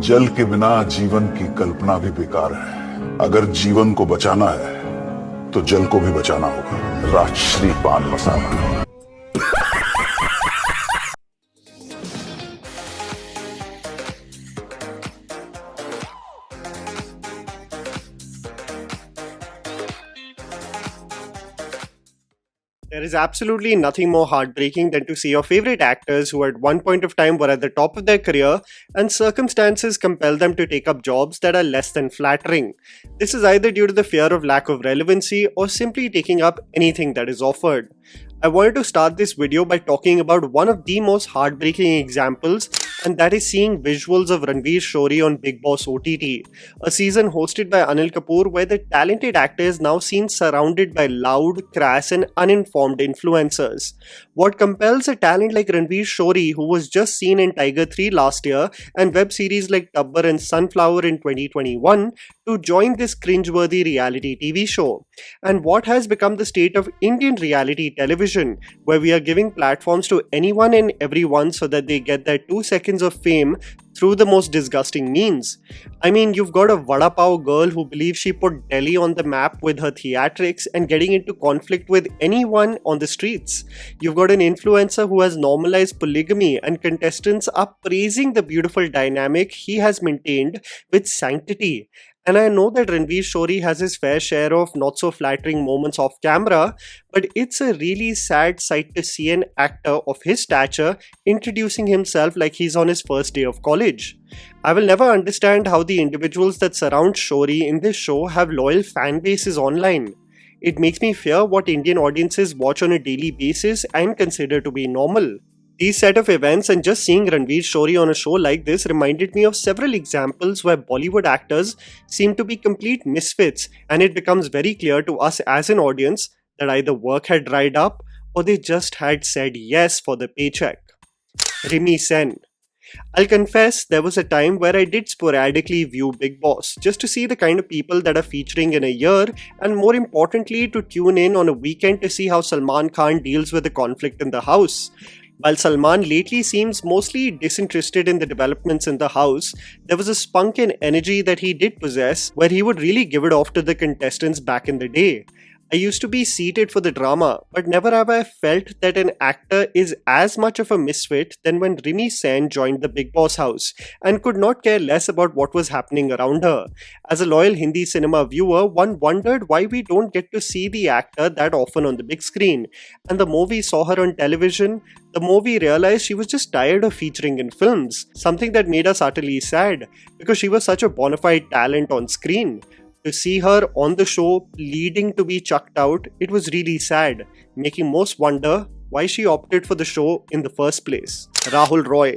जल के बिना जीवन की कल्पना भी बेकार है। अगर जीवन को बचाना है तो जल को भी बचाना होगा। राजश्री पान मसाला। There is absolutely nothing more heartbreaking than to see your favorite actors who at one point of time were at the top of their career and circumstances compel them to take up jobs that are less than flattering. This is either due to the fear of lack of relevancy or simply taking up anything that is offered. I wanted to start this video by talking about one of the most heartbreaking examples, and that is seeing visuals of Ranveer Shori on Bigg Boss OTT, a season hosted by Anil Kapoor where the talented actor is now seen surrounded by loud, crass and uninformed influencers. What compels a talent like Ranveer Shori, who was just seen in Tiger 3 last year and web series like Tabbar and Sunflower in 2021, to join this cringeworthy reality TV show? And what has become the state of Indian reality television, where we are giving platforms to anyone and everyone so that they get their 2 seconds of fame through the most disgusting means? I mean, you've got a Vada Pav girl who believes she put Delhi on the map with her theatrics and getting into conflict with anyone on the streets. You've got an influencer who has normalized polygamy and contestants are praising the beautiful dynamic he has maintained with sanctity. And I know that Ranveer Shori has his fair share of not so flattering moments off camera, but it's a really sad sight to see an actor of his stature introducing himself like he's on his first day of college. I will never understand how the individuals that surround Shori in this show have loyal fan bases online. It makes me fear what Indian audiences watch on a daily basis and consider to be normal. These set of events and just seeing Ranveer Shori on a show like this reminded me of several examples where Bollywood actors seem to be complete misfits, and it becomes very clear to us as an audience that either work had dried up or they just had said yes for the paycheck. Remy Sanghi. I'll confess there was a time where I did sporadically view Bigg Boss just to see the kind of people that are featuring in a year, and more importantly to tune in on a weekend to see how Salman Khan deals with the conflict in the house. While Salman lately seems mostly disinterested in the developments in the house, there was a spunk and energy that he did possess where he would really give it off to the contestants back in the day. I used to be seated for the drama, but never have I felt that an actor is as much of a misfit than when Remy Sanghi joined the Bigg Boss house and could not care less about what was happening around her. As a loyal Hindi cinema viewer, one wondered why we don't get to see the actor that often on the big screen. And the more we saw her on television, the more we realized she was just tired of featuring in films, something that made us utterly sad because she was such a bona fide talent on screen. To see her on the show pleading to be chucked out, it was really sad, making most wonder why she opted for the show in the first place. Rahul Roy.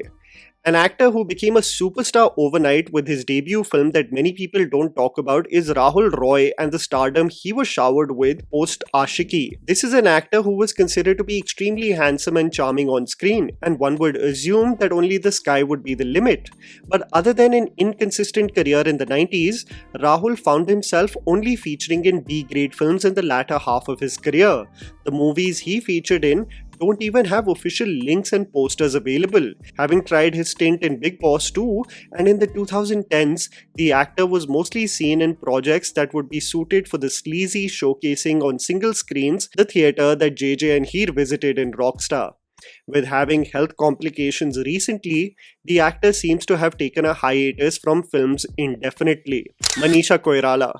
An actor who became a superstar overnight with his debut film that many people don't talk about is Rahul Roy and the stardom he was showered with post Ashiki. This is an actor who was considered to be extremely handsome and charming on screen, and one would assume that only the sky would be the limit. But other than an inconsistent career in the 90s, Rahul found himself only featuring in B-grade films in the latter half of his career. The movies he featured in don't even have official links and posters available. Having tried his stint in Bigg Boss 2, and in the 2010s, the actor was mostly seen in projects that would be suited for the sleazy showcasing on single screens, the theatre that JJ and Heer visited in Rockstar. With having health complications recently, the actor seems to have taken a hiatus from films indefinitely. Manisha Kakkar.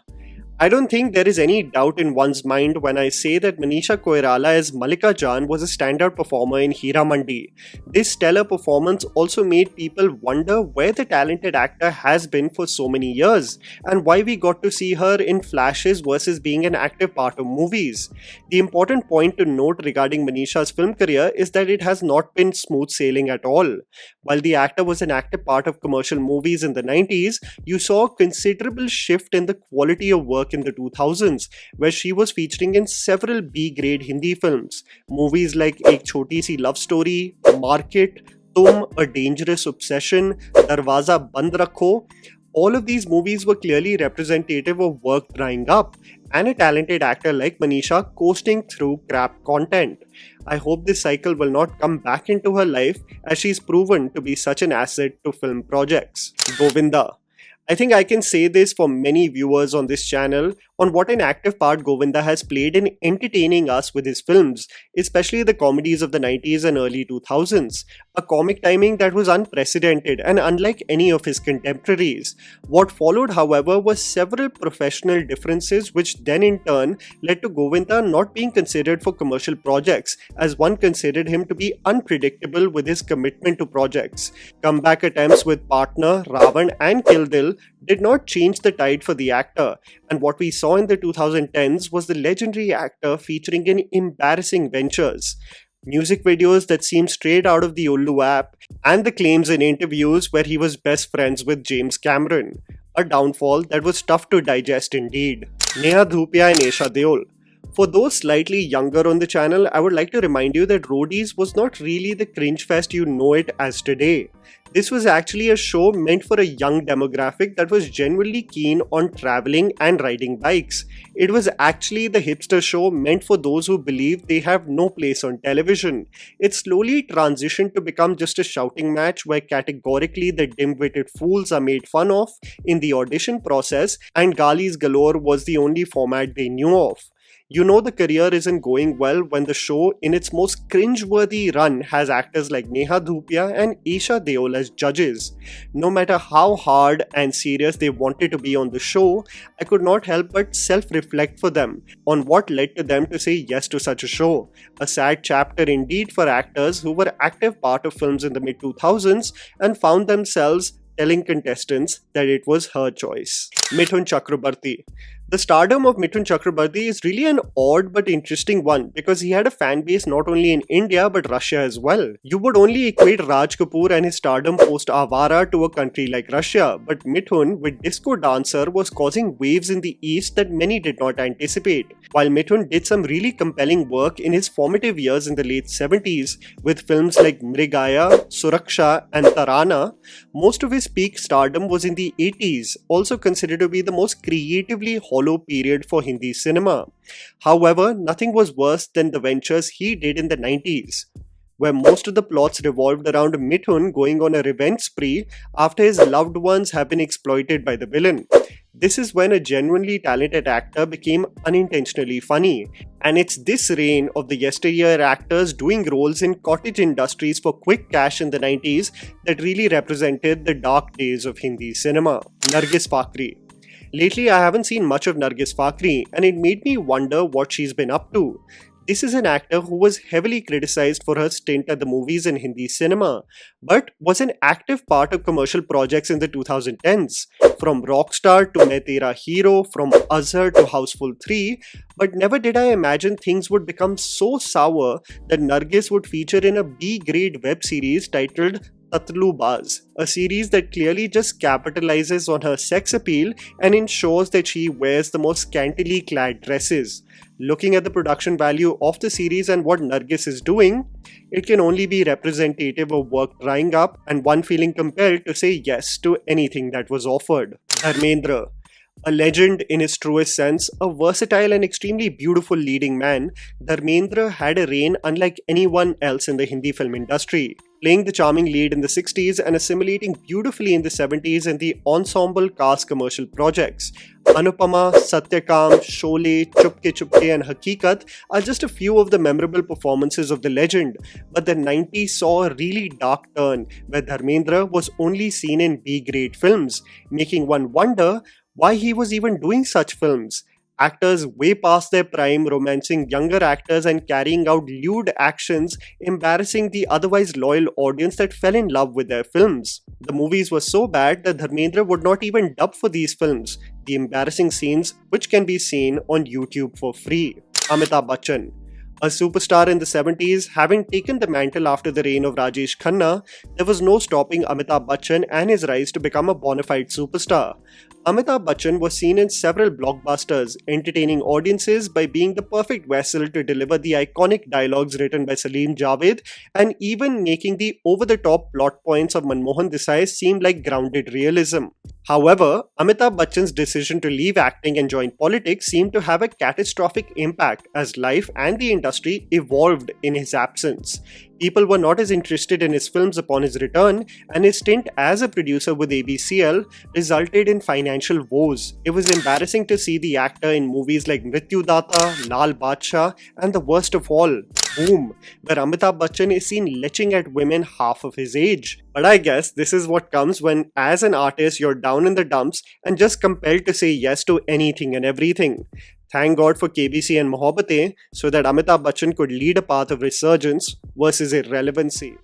I don't think there is any doubt in one's mind when I say that Manisha Kakkar as Malika Jan was a standout performer in Hira Mandi. This stellar performance also made people wonder where the talented actor has been for so many years and why we got to see her in flashes versus being an active part of movies. The important point to note regarding Manisha's film career is that it has not been smooth sailing at all. While the actor was an active part of commercial movies in the 90s, you saw a considerable shift in the quality of work in the 2000s, where she was featuring in several B-grade Hindi films. Movies like Ek Choti Si Love Story, Market, Tum, A Dangerous Obsession, Darwaza Band Rakho. All of these movies were clearly representative of work drying up, and a talented actor like Manisha coasting through crap content. I hope this cycle will not come back into her life as she's proven to be such an asset to film projects. Govinda. I think I can say this for many viewers on this channel on what an active part Govinda has played in entertaining us with his films, especially the comedies of the 90s and early 2000s, a comic timing that was unprecedented and unlike any of his contemporaries. What followed, however, was several professional differences which then in turn led to Govinda not being considered for commercial projects, as one considered him to be unpredictable with his commitment to projects. Comeback attempts with Partner, Ravan and Kill Dil did not change the tide for the actor, and what we saw in the 2010s was the legendary actor featuring in embarrassing ventures, music videos that seemed straight out of the Ullu app, and the claims in interviews where he was best friends with James Cameron, a downfall that was tough to digest indeed. Neha Dhupia and Esha Deol. For those slightly younger on the channel, I would like to remind you that Roadies was not really the cringe fest you know it as today. This was actually a show meant for a young demographic that was genuinely keen on traveling and riding bikes. It was actually the hipster show meant for those who believe they have no place on television. It slowly transitioned to become just a shouting match where categorically the dim-witted fools are made fun of in the audition process, and Galis galore was the only format they knew of. You know the career isn't going well when the show in its most cringe-worthy run has actors like Neha Dhupia and Esha Deol as judges. No matter how hard and serious they wanted to be on the show, I could not help but self-reflect for them on what led to them to say yes to such a show. A sad chapter indeed for actors who were active part of films in the mid-2000s and found themselves telling contestants that it was her choice. Mithun Chakrabarti. The stardom of Mithun Chakrabarti is really an odd but interesting one because he had a fan base not only in India but Russia as well. You would only equate Raj Kapoor and his stardom post Avara to a country like Russia, but Mithun with Disco Dancer was causing waves in the East that many did not anticipate. While Mithun did some really compelling work in his formative years in the late 70s with films like Mrigaya, Suraksha and Tarana, most of his peak stardom was in the 80s, also considered to be the most creatively hollow period for Hindi cinema. However, nothing was worse than the ventures he did in the 90s, where most of the plots revolved around Mithun going on a revenge spree after his loved ones have been exploited by the villain. This is when a genuinely talented actor became unintentionally funny, and it's this reign of the yesteryear actors doing roles in cottage industries for quick cash in the 90s that really represented the dark days of Hindi cinema. Nargis Fakhri. Lately, I haven't seen much of Nargis Fakhri, and it made me wonder what she's been up to. This is an actor who was heavily criticized for her stint at the movies in Hindi cinema, but was an active part of commercial projects in the 2010s, from Rockstar to Main Tera Hero, from Azhar to Houseful 3, but never did I imagine things would become so sour that Nargis would feature in a B-grade web series titled Tatlu Baz, a series that clearly just capitalizes on her sex appeal and ensures that she wears the most scantily clad dresses. Looking at the production value of the series and what Nargis is doing, it can only be representative of work drying up and one feeling compelled to say yes to anything that was offered. Dharmendra. A legend in his truest sense, a versatile and extremely beautiful leading man, Dharmendra had a reign unlike anyone else in the Hindi film industry, playing the charming lead in the 60s and assimilating beautifully in the 70s in the ensemble cast commercial projects. Anupama, Satyakam, Sholay, Chupke Chupke and Hakikat are just a few of the memorable performances of the legend, but the 90s saw a really dark turn where Dharmendra was only seen in B-grade films, making one wonder why he was even doing such films. Actors way past their prime romancing younger actors and carrying out lewd actions, embarrassing the otherwise loyal audience that fell in love with their films. The movies were so bad that Dharmendra would not even dub for these films, the embarrassing scenes which can be seen on YouTube for free. Amitabh Bachchan. A superstar in the 70s, having taken the mantle after the reign of Rajesh Khanna, there was no stopping Amitabh Bachchan and his rise to become a bona fide superstar. Amitabh Bachchan was seen in several blockbusters, entertaining audiences by being the perfect vessel to deliver the iconic dialogues written by Salim Javed and even making the over-the-top plot points of Manmohan Desai seem like grounded realism. However, Amitabh Bachchan's decision to leave acting and join politics seemed to have a catastrophic impact as life and the industry evolved in his absence. People were not as interested in his films upon his return, and his stint as a producer with ABCL resulted in financial woes. It was embarrassing to see the actor in movies like Mrityu Data, Lal Badshah, and the worst of all, Boom, where Amitabh Bachchan is seen leching at women half of his age. But I guess this is what comes when, as an artist, you're down in the dumps and just compelled to say yes to anything and everything. Thank God for KBC and Mohabbatein so that Amitabh Bachchan could lead a path of resurgence versus irrelevancy.